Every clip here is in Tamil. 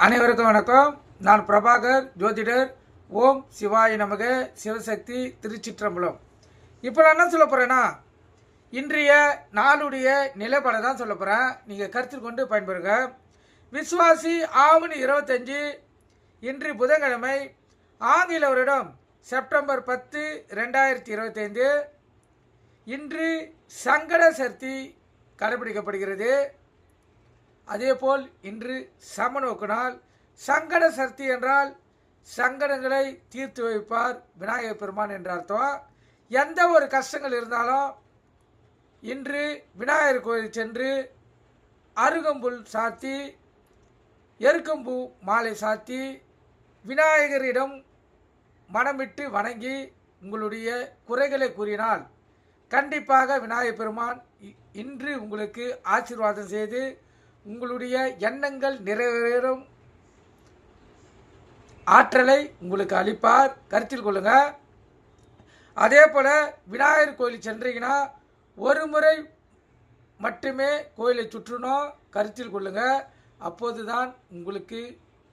அனைவருக்கும் வணக்கம். நான் பிரபாகர், ஜோதிடர். ஓம் சிவாய நமக. சிவசக்தி, திருச்சிற்றம்பலம். இப்போ நான் என்ன சொல்ல போகிறேன்னா, இன்றைய நாளுடைய நிலைப்பாடை தான் சொல்ல போகிறேன். நீங்கள் கருத்தில் கொண்டு பயன்பெறுங்க. விஸ்வாசி ஆவணி 25, இன்று புதன்கிழமை, ஆங்கில வருடம் செப்டம்பர் 10, 2025. இன்று சங்கட சதுர்த்தி கடைபிடிக்கப்படுகிறது. அதேபோல் இன்று சமநோக்கு நாள். சங்கட சதுர்த்தி என்றால் சங்கடங்களை தீர்த்து வைப்பார் விநாயகர் பெருமான் என்ற அர்த்தம். எந்த ஒரு கஷ்டங்கள் இருந்தாலும் இன்று விநாயகர் கோயில் சென்று அருகம்புல் சாத்தி, எருக்கம்பூ மாலை சாத்தி, விநாயகரிடம் மனமிட்டு வணங்கி உங்களுடைய குறைகளை கூறினால் கண்டிப்பாக விநாயகர் பெருமான் இன்று உங்களுக்கு ஆசீர்வாதம் செய்து உங்களுடைய எண்ணங்கள் நிறைவேறும் ஆற்றலை உங்களுக்கு அளிப்பார். கருத்தில் கொள்ளுங்க. அதே போல் விநாயகர் கோயில் சென்றீங்கன்னா ஒரு முறை மட்டுமே கோயிலை சுற்றணும். கருத்தில் கொள்ளுங்க. அப்போது தான் உங்களுக்கு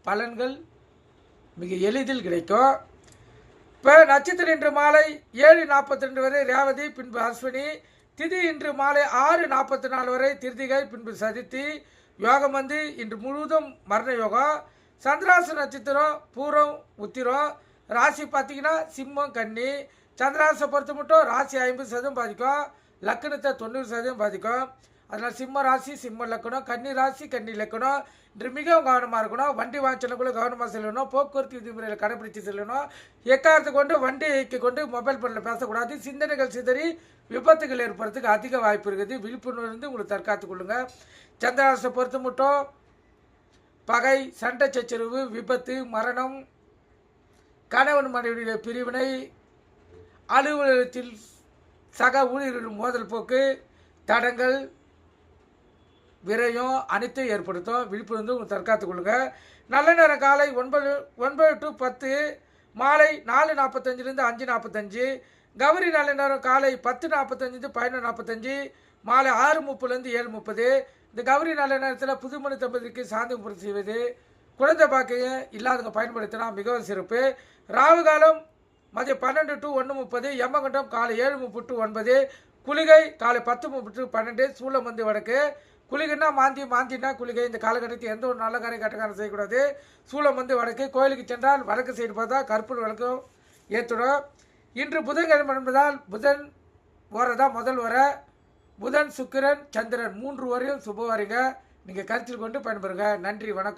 பலன்கள் மிக எளிதில் கிடைக்கும். இப்போ நட்சத்திரம் இன்று மாலை 7:42 வரை ரேவதி, பின்பு அஸ்வினி. திதி இன்று மாலை 6:44 வரை திருதிகை, பின்பு சதுர்த்தி. யோகம் இன்று முழுவதும் மரண யோகம். சந்திராசு நட்சத்திரம் பூரம் உத்திரம். ராசி பார்த்தீங்கன்னா சிம்மம் கன்னி. சந்திராசை பொறுத்த மட்டும் ராசி 50% பாதிக்கும், லக்கணத்தை 90% பாதிக்கும். அதனால் சிம்ம ராசி சிம்ம லக்கணம், கன்னி ராசி கன்னி லக்கணம். இன்று மிகவும் கவனமாக இருக்கணும். வண்டி வாங்கிச்சலுக்குள்ள கவனமாக செல்லணும். போக்குவரத்து விதிமுறைகளை கடைபிடித்து செல்லணும். எக்காரத்தை கொண்டு வண்டி இயக்கி கொண்டு மொபைல் ஃபோனில் பேசக்கூடாது. சிந்தனைகள் சிதறி விபத்துகள் ஏற்படுறதுக்கு அதிக வாய்ப்பு இருக்குது. விழிப்புணர்வு உங்களுக்கு தற்காத்து கொள்ளுங்க. சந்திராசை பொறுத்த மட்டும் பகை, சண்டை சச்சரவு, விபத்து, மரணம், கணவன் மனைவியுடைய பிரிவினை, அலுவலகத்தில் சக ஊழியர்கள் மோதல் போக்கு, தடங்கள், விரயம் அனைத்தும் ஏற்படுத்தும். விழிப்புணர்வு உங்களுக்கு தற்காத்து கொள்ளுங்க. நல்ல நேரம் காலை 9 to 10, மாலை 4:45 5:45. கௌரி நல்ல நேரம் காலை 10:45 11:45, மாலை 6:30 7:30. இந்த கௌரி நல்ல நேரத்தில் புதுமணி தம்பதிக்கு சாந்தி பூர்த்தி செய்வது, குழந்தை பாக்கியம் இல்லாதவங்க பயன்படுத்தினா மிகவும் சிறப்பு. ராவு காலம் மதியம் 12 to 1:30, யமகண்டம் காலை 7:30 to 9, குளிகை காலை 10:30 to 12, சூளம் வடக்கு. குளிகைன்னா மாந்தினா குளிகை. இந்த காலகட்டத்தில் எந்த ஒரு நல்ல காரியம் கட்டக்காரம் செய்யக்கூடாது. சூளம் வடக்கு. கோயிலுக்கு சென்றால் வடக்கு சைடு பார்த்தா கற்பூர விளக்கம் ஏற்றுடும். இன்று புதன்கிழமை என்பதால் புதன் வரதான் முதல் வர. புதன், சுக்கிரன், சந்திரன் 3 வரையும் சுப வரீங்க. நீங்கள் கருத்தில் கொண்டு பயன்பெறுங்க. நன்றி, வணக்கம்.